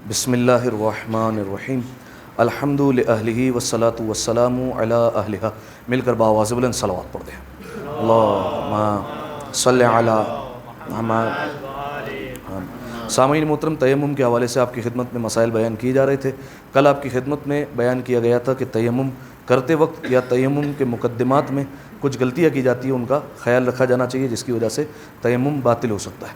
بسم اللہ الرحمن الرحیم الحمد للہ والصلاۃ والسلام علی اہلہا. مل کر باواز بلند صلوات پڑھ دیں. اللہم صلی علی محمد. سامعین محترم، تیمم کے حوالے سے آپ کی خدمت میں مسائل بیان کیے جا رہے تھے. کل آپ کی خدمت میں بیان کیا گیا تھا کہ تیمم کرتے وقت یا تیمم کے مقدمات میں کچھ غلطیاں کی جاتی ہیں، ان کا خیال رکھا جانا چاہیے، جس کی وجہ سے تیمم باطل ہو سکتا ہے.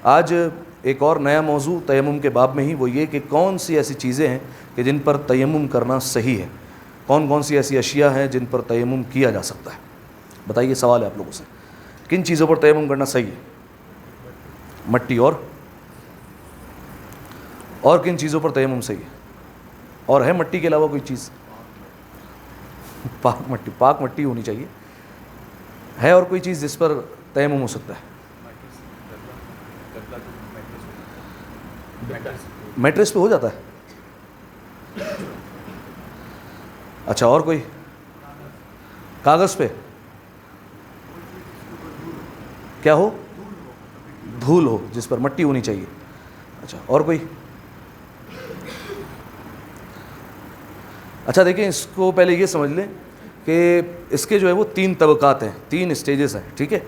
آج ایک اور نیا موضوع تیمم کے باب میں ہی، وہ یہ کہ کون سی ایسی چیزیں ہیں کہ جن پر تیمم کرنا صحیح ہے، کون کون سی ایسی اشیاء ہیں جن پر تیمم کیا جا سکتا ہے. بتائیے، سوال ہے آپ لوگوں سے، کن چیزوں پر تیمم کرنا صحیح ہے؟ مٹی اور کن چیزوں پر تیمم صحیح ہے؟ اور ہے مٹی کے علاوہ کوئی چیز؟ پاک مٹی ہونی چاہیے. ہے اور کوئی چیز جس پر تیمم ہو سکتا ہے؟ میٹریس پہ ہو جاتا ہے. اچھا، اور کوئی؟ کاغذ پہ کیا ہو؟ دھول ہو جس پر مٹی ہونی چاہیے. اچھا، اور کوئی؟ اچھا دیکھیں، اس کو پہلے یہ سمجھ لیں کہ اس کے جو ہے وہ 3 طبقات ہیں، 3 اسٹیجز ہیں. ٹھیک ہے،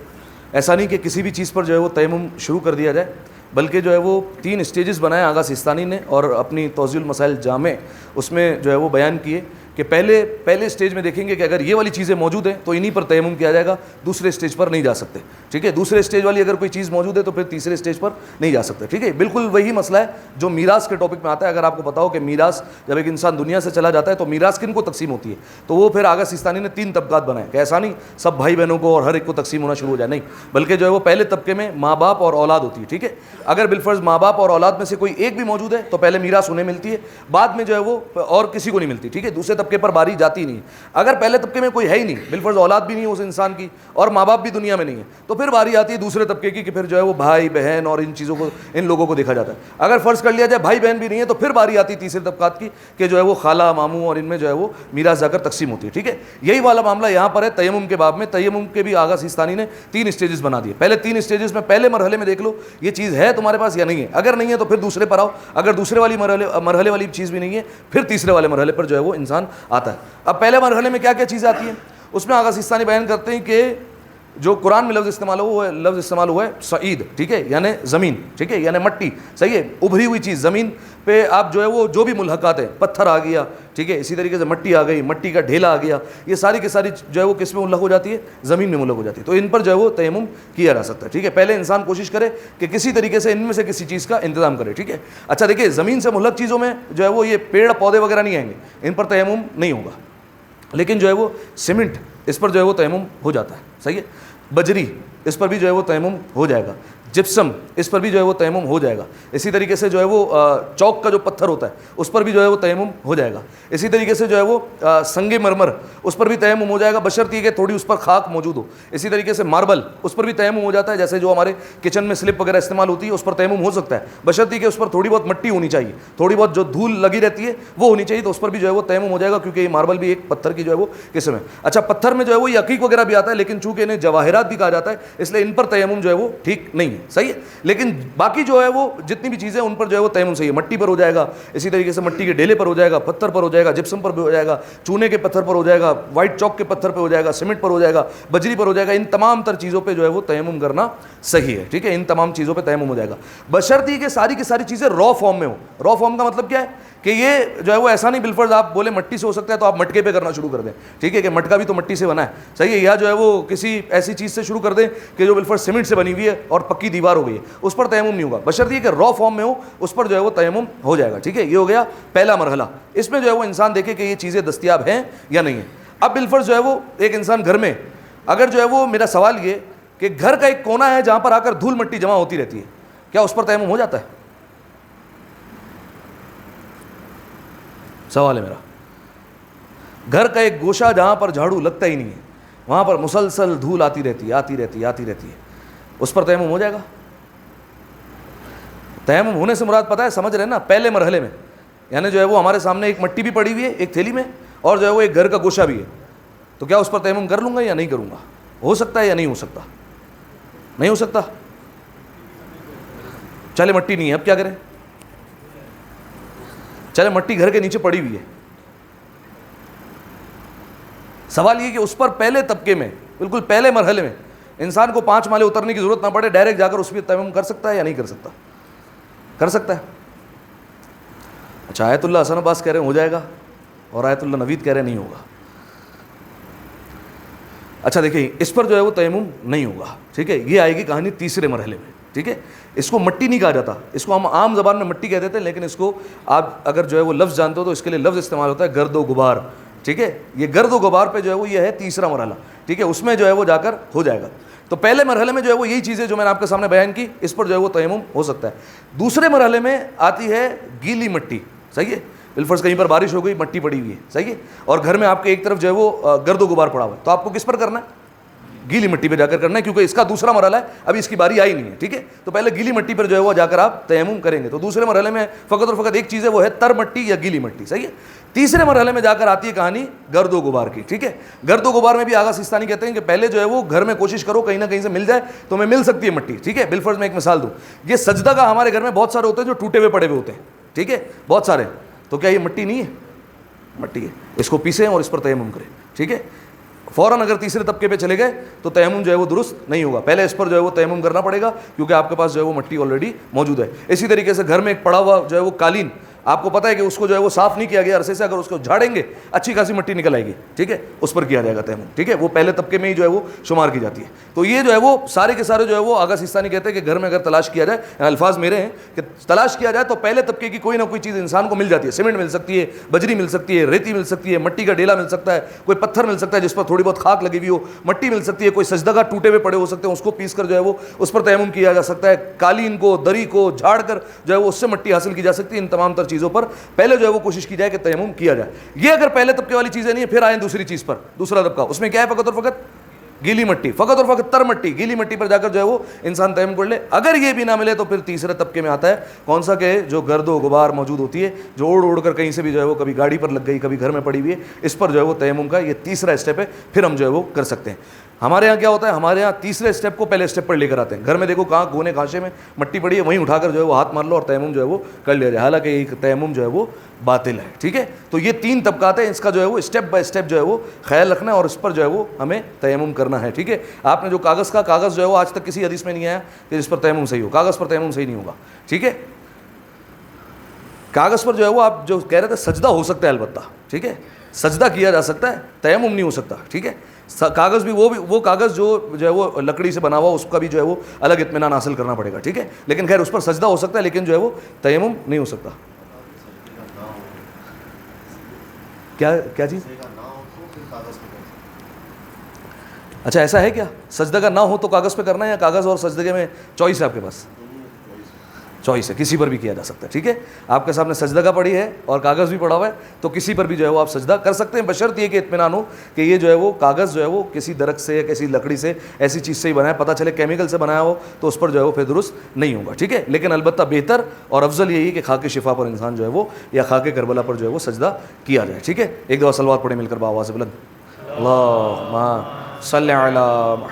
ایسا نہیں کہ کسی بھی چیز پر جو ہے وہ تیمم شروع کر دیا جائے، بلکہ جو ہے وہ 3 اسٹیجز بنائے آغا سیستانی نے، اور اپنی توضیح المسائل جامع اس میں جو ہے وہ بیان کیے کہ پہلے اسٹیج میں دیکھیں گے کہ اگر یہ والی چیزیں موجود ہیں تو انہی پر تیمم کیا جائے گا، دوسرے اسٹیج پر نہیں جا سکتے. ٹھیک ہے، دوسرے اسٹیج والی اگر کوئی چیز موجود ہے تو پھر تیسرے اسٹیج پر نہیں جا سکتے. ٹھیک ہے، بالکل وہی مسئلہ ہے جو میراث کے ٹاپک میں آتا ہے. اگر آپ کو پتا ہو کہ میراث جب ایک انسان دنیا سے چلا جاتا ہے تو میراث کن کو تقسیم ہوتی ہے، تو وہ پھر آغا سیستانی نے 3 طبقات بنائے کہ ایسا نہیں سب بھائی بہنوں کو اور ہر ایک کو تقسیم ہونا شروع ہو جائے، نہیں، بلکہ جو ہے وہ پہلے طبقے میں ماں باپ اور اولاد ہوتی ہے. ٹھیک ہے، اگر بالفرض ماں باپ اور اولاد میں سے کوئی ایک بھی موجود ہے تو پہلے میراث انہیں ملتی ہے، بعد میں جو ہے وہ اور کسی کو نہیں ملتی. ٹھیک ہے، دوسرے طبقے پر باری جاتی نہیں. اگر پہلے طبقے میں کوئی ہے ہی نہیں، بالفرض اولاد بھی نہیں ہے اس انسان کی اور ماں باپ بھی دنیا میں نہیں ہے، تو پھر باری آتی ہے دوسرے طبقے کی کہ پھر جو ہے وہ بھائی بہن اور ان لوگوں کو دیکھا جاتا ہے. اگر فرض کر لیا جائے بھائی بہن بھی نہیں ہے تو پھر باری آتی ہے تیسرے طبقات کی کہ جو ہے وہ خالہ ماموں اور ان میں جو ہے وہ میراث جا کر تقسیم ہوتی ہے. ٹھیک ہے، یہی والا معاملہ یہاں پر ہے تیمم کے باب میں. تیمم کے بھی آغا سیستانی نے 3 اسٹیجز بنا دیے. پہلے 3 اسٹیجز میں پہلے مرحلے میں دیکھ لو یہ چیز ہے تمہارے پاس یا نہیں ہے. اگر نہیں ہے تو پھر دوسرے پر آؤ. اگر دوسرے والی مرحلے والی چیز بھی نہیں ہے پھر تیسرے والے مرحلے پر جو ہے وہ انسان آتا ہے. اب پہلے مرحلے میں کیا کیا چیزیں آتی ہیں اس میں آغا سیستانی بیان کرتے ہیں کہ جو قرآن میں لفظ استعمال ہوا ہے سعید. ٹھیک ہے، یعنی زمین. ٹھیک ہے، یعنی مٹی. صحیح ہے، ابھری ہوئی چیز زمین پہ آپ جو ہے وہ جو بھی ملحقات ہیں، پتھر آ گیا، ٹھیک ہے، اسی طریقے سے مٹی آ گئی، مٹی کا ڈھیلا آ گیا، یہ ساری کی ساری جو ہے وہ کس میں ملحق ہو جاتی ہے؟ زمین میں ملحق ہو جاتی ہے. تو ان پر جو ہے وہ تیمم کیا جا سکتا ہے. ٹھیک ہے، پہلے انسان کوشش کرے کہ کسی طریقے سے ان میں سے کسی چیز کا انتظام کرے. ٹھیک ہے، اچھا دیکھیے، زمین سے ملحق چیزوں میں جو ہے وہ یہ پیڑ پودے وغیرہ نہیں آئیں گے، ان پر تیمم نہیں ہوگا. لیکن جو ہے وہ سیمنٹ، اس پر جو ہے وہ تیمم ہو جاتا ہے. صحیح ہے، بجری، اس پر بھی جو ہے وہ تیمم ہو جائے گا. جپسم، اس پر بھی جو ہے وہ تیمم ہو جائے گا. اسی طریقے سے جو ہے وہ چوک کا جو پتھر ہوتا ہے اس پر بھی جو ہے وہ تیمم ہو جائے گا. اسی طریقے سے جو ہے وہ سنگ مرمر، اس پر بھی تیمم ہو جائے گا، بشرطیہ کہ تھوڑی اس پر خاک موجود ہو. اسی طریقے سے ماربل، اس پر بھی تیمم ہو جاتا ہے. جیسے جو ہمارے کچن میں سلپ وغیرہ استعمال ہوتی ہے اس پر تیمم ہو سکتا ہے، بشرطیہ کہ اس پر تھوڑی بہت مٹی ہونی چاہیے، تھوڑی بہت جو دھول لگی رہتی ہے وہ ہونی چاہیے، تو اس پر بھی جو ہے وہ تیمم ہو جائے گا، کیونکہ یہ ماربل بھی ایک پتھر کی جو ہے وہ قسم ہے. اچھا، پتھر میں جو ہے وہ عقیق وغیرہ بھی آتا ہے، لیکن چونکہ انہیں جواہرات بھی کہا جاتا ہے اس لیے ان پر تیمم جو ہے وہ ٹھیک نہیں ہے. صحیح ہے، لیکن باقی جو ہے وہ جتنی بھی چیزیں ان پر جو ہے وہ تیمم صحیح ہے. مٹی پر ہو جائے گا، اسی طریقے سے مٹی کے ڈھیلے پر ہو جائے گا، پتھر پر ہو جائے گا، جپسم پر بھی ہو جائے گا، چونے کے پتھر پر ہو جائے گا، وائٹ چوک کے پتھر پہ ہو جائے گا، سیمنٹ پر ہو جائے گا، بجری پر ہو جائے گا. ان تمام تر چیزوں پہ جو ہے وہ تیمم کرنا صحیح ہے. ٹھیک ہے، ان تمام چیزوں پہ تیمم ہو جائے گا، بشرطیہ کہ ساری کی ساری چیزیں را فارم میں ہو. را فارم کا مطلب کیا ہے کہ یہ جو ہے وہ ایسا نہیں بالفرض آپ بولے مٹی سے ہو سکتا ہے تو آپ مٹکے پہ کرنا شروع کر دیں. ٹھیک ہے، کہ مٹکا بھی تو مٹی سے بنا ہے. صحیح ہے، یا جو ہے وہ کسی ایسی چیز سے شروع کر دیں کہ جو بالفرض سیمنٹ سے بنی ہوئی ہے اور پکی دیوار ہو گئی ہے، اس پر تیمم نہیں ہوگا. بشرطیہ کہ را فارم میں ہو اس پر جو ہے وہ تیمم ہو جائے گا. ٹھیک ہے، یہ ہو گیا پہلا مرحلہ. اس میں جو ہے وہ انسان دیکھے کہ یہ چیزیں دستیاب ہیں یا نہیں ہیں. اب بالفرض جو ہے وہ ایک انسان گھر میں، اگر جو ہے وہ میرا سوال یہ کہ گھر کا ایک کونا ہے جہاں پر آ کر دھول مٹی جمع ہوتی رہتی ہے، کیا اس پر تیمم ہو جاتا ہے؟ سوال ہے میرا. گھر کا ایک گوشہ جہاں پر جھاڑو لگتا ہی نہیں ہے، وہاں پر مسلسل دھول آتی رہتی ہے، اس پر تیمم ہو جائے گا؟ تیمم ہونے سے مراد پتہ ہے، سمجھ رہے ہیں نا، پہلے مرحلے میں، یعنی جو ہے وہ ہمارے سامنے ایک مٹی بھی پڑی ہوئی ہے ایک تھیلی میں، اور جو ہے وہ ایک گھر کا گوشہ بھی ہے، تو کیا اس پر تیمم کر لوں گا یا نہیں کروں گا؟ ہو سکتا ہے یا نہیں ہو سکتا؟ نہیں ہو سکتا. چلے مٹی نہیں ہے، اب کیا کریں؟ چلے مٹی گھر کے نیچے پڑی ہوئی ہے, سوال یہ کہ اس پر پہلے طبقے میں, بالکل پہلے مرحلے میں انسان کو 5 مالے اترنے کی ضرورت نہ پڑے, ڈائریکٹ جا کر اس پہ تیمم کر سکتا ہے یا نہیں کر سکتا؟ کر سکتا ہے. اچھا, آیت اللہ حسن عباس کہہ رہے ہیں ہو جائے گا, اور آیت اللہ نوید کہہ رہے ہیں نہیں ہوگا. اچھا دیکھیں, اس پر جو ہے وہ تیمم نہیں ہوگا, ٹھیک ہے. یہ آئے گی کہانی تیسرے مرحلے میں, ٹھیک ہے. اس کو مٹی نہیں کہا جاتا, اس کو ہم عام زبان میں مٹی کہہ دیتے ہیں, لیکن اس کو آپ اگر جو ہے وہ لفظ جانتے ہو تو اس کے لیے لفظ استعمال ہوتا ہے گرد و غبار, ٹھیک ہے. یہ گرد و غبار پہ جو ہے وہ یہ ہے تیسرا مرحلہ, ٹھیک ہے. اس میں جو ہے وہ جا کر ہو جائے گا. تو پہلے مرحلے میں جو ہے وہ یہی چیزیں جو میں نے آپ کے سامنے بیان کی, اس پر جو ہے وہ تیمم ہو سکتا ہے. دوسرے مرحلے میں آتی ہے گیلی مٹی, صحیح ہے. بالفرض کہیں پر بارش ہو گئی, مٹی پڑی ہوئی ہے, صحیح ہے, اور گھر میں آپ کے ایک طرف جو ہے وہ گرد و غبار پڑا ہوا ہے, تو آپ کو کس پر کرنا ہے؟ گیلی مٹی پہ جا کر کرنا ہے, کیونکہ اس کا دوسرا مرحلہ ہے, ابھی اس کی باری آئی نہیں ہے, ٹھیک ہے. تو پہلے گیلی مٹی پر جو ہے وہ جا کر آپ تیمم کریں گے. تو دوسرے مرحلے میں فقط اور فقط ایک چیز ہے, وہ ہے تر مٹی یا گیلی مٹی, صحیح ہے. تیسرے مرحلے میں جا کر آتی ہے کہانی گرد و غبار کی, ٹھیک ہے. گرد و غبار میں بھی آغا سیستانی کہتے ہیں کہ پہلے جو ہے وہ گھر میں کوشش کرو کہیں نہ کہیں سے مل جائے, تو میں مل سکتی ہے مٹی, ٹھیک ہے. بالفرض میں ایک مثال دوں, یہ سجدہ کا ہمارے گھر میں بہت سارے ہوتے ہیں جو ٹوٹے ہوئے پڑے ہوئے ہوتے ہیں, ٹھیک ہے, بہت سارے. تو کیا یہ مٹی نہیں ہے؟ مٹی ہے. اس کو پیسیں اور اس پر تیمم کریں, ٹھیک ہے. فوراً اگر تیسرے طبقے پہ چلے گئے تو تیمم جو ہے وہ درست نہیں ہوگا, پہلے اس پر جو ہے وہ تیمم کرنا پڑے گا, کیونکہ آپ کے پاس جو ہے وہ مٹی آلریڈی موجود ہے. اسی طریقے سے گھر میں ایک پڑا ہوا جو ہے وہ قالین, آپ کو پتہ ہے کہ اس کو جو ہے وہ صاف نہیں کیا گیا عرصے سے, اگر اس کو جھاڑیں گے اچھی خاصی مٹی نکل آئے گی, ٹھیک ہے, اس پر کیا جائے گا تیمم, ٹھیک ہے. وہ پہلے طبقے میں ہی جو ہے وہ شمار کی جاتی ہے. تو یہ جو ہے وہ سارے کے سارے جو ہے وہ آغا سیستانی کہتے ہیں کہ گھر میں اگر تلاش کیا جائے, الفاظ میرے ہیں کہ تلاش کیا جائے تو پہلے طبقے کی کوئی نہ کوئی چیز انسان کو مل جاتی ہے. سیمنٹ مل سکتی ہے, بجری مل سکتی ہے, ریتی مل سکتی ہے, مٹی کا ڈیلا مل سکتا ہے, کوئی پتھر مل سکتا ہے جس پر تھوڑی بہت خاک لگی ہوئی ہو, مٹی مل سکتی ہے, کوئی سجدہ ٹوٹے ہوئے پڑے ہو سکتے ہیں, اس کو پیس کر جو ہے وہ اس پر تیمم کیا جا سکتا ہے, قالین کو, دری کو جھاڑ کر جو ہے وہ اس سے مٹی حاصل کی جا سکتی ہے. ان تمام تر چیزوں پر پہلے جو ہے وہ کوشش کی جائے کہ تیمم کیا جائے. یہ اگر پہلے طبقے والی چیزیں نہیں ہیں, پھر آئیں دوسری چیز پر, دوسرا طبقہ, اس میں کیا ہے؟ فقط اور فقط گیلی مٹی, فقط اور فقط تر مٹی, گیلی مٹی پر جا کر جو ہے وہ انسان تیمم کر لے. اگر یہ بھی نہ ملے تو پھر تیسرے طبقے میں آتا ہے کون سا کہ جو گرد و غبار موجود ہوتی ہے, جو اڑ کر کہیں سے بھی جو ہے وہ کبھی گاڑی پر لگ گئی, کبھی گھر میں پڑی ہوئی ہے, اس پر جو ہے وہ تیمم کا یہ تیسرا اسٹیپ ہے, پھر ہم جو ہے وہ کر سکتے ہیں. ہمارے یہاں کیا ہوتا ہے, ہمارے یہاں تیسرے اسٹیپ کو پہلے اسٹیپ پر لے کر آتے ہیں. گھر میں دیکھو کہاں کونے کانچے میں مٹی پڑی ہے, وہیں اٹھا کر جو ہے وہ ہاتھ مار لو اور تیمم جو ہے وہ کر لیا جائے, حالانکہ یہ تیمم جو ہے وہ باطل ہے, ٹھیک ہے. تو یہ 3 طبقات ہیں, اس کا جو ہے وہ اسٹیپ بائی اسٹیپ جو ہے وہ خیال رکھنا ہے, اور اس پر جو ہے وہ ہمیں تیمم کرنا ہے, ٹھیک ہے. آپ نے جو کاغذ کا, کاغذ جو ہے وہ آج تک کسی حدیث میں نہیں آیا کہ جس پر تیمم صحیح ہو, کاغذ پر تیمم صحیح نہیں ہوگا, ٹھیک ہے. کاغذ پر جو ہے وہ آپ جو کہہ رہے تھے سجدہ ہو سکتا ہے البتہ, ٹھیک ہے, سجدہ کیا جا سکتا ہے, تیمم نہیں ہو سکتا, ٹھیک ہے. کاغذ بھی وہ کاغذ جو ہے وہ لکڑی سے بنا ہوا, اس کا بھی جو ہے وہ الگ اطمینان حاصل کرنا پڑے گا, ٹھیک ہے. لیکن خیر اس پر سجدہ ہو سکتا ہے, لیکن جو ہے وہ تیمم نہیں ہو سکتا. کیا چیز؟ اچھا ایسا ہے کیا, سجدہ کا نہ ہو تو کاغذ پہ کرنا ہے, یا کاغذ اور سجدے میں چوائس ہے آپ کے پاس؟ چوائس ہے, کسی پر بھی کیا جا سکتا ہے, ٹھیک ہے. آپ کے سامنے سجدہ کا پڑی ہے اور کاغذ بھی پڑا ہوا ہے, تو کسی پر بھی جو ہے وہ آپ سجدہ کر سکتے ہیں, بشرط یہ کہ اطمینان ہو کہ یہ جو ہے وہ کاغذ جو ہے وہ کسی درخت سے یا کسی لکڑی سے ایسی چیز سے ہی بنا ہے, پتہ چلے کیمیکل سے بنایا ہو تو اس پر جو ہے وہ پھر درست نہیں ہوگا, ٹھیک ہے. لیکن البتہ بہتر اور افضل یہی ہے کہ خاک شفا پر انسان جو ہے وہ یا خاک کربلا پر جو ہے وہ سجدہ کیا جائے, ٹھیک ہے. ایک دفعہ صلوات پڑھیں مل کر بآواز بلند, اللہم صلی علی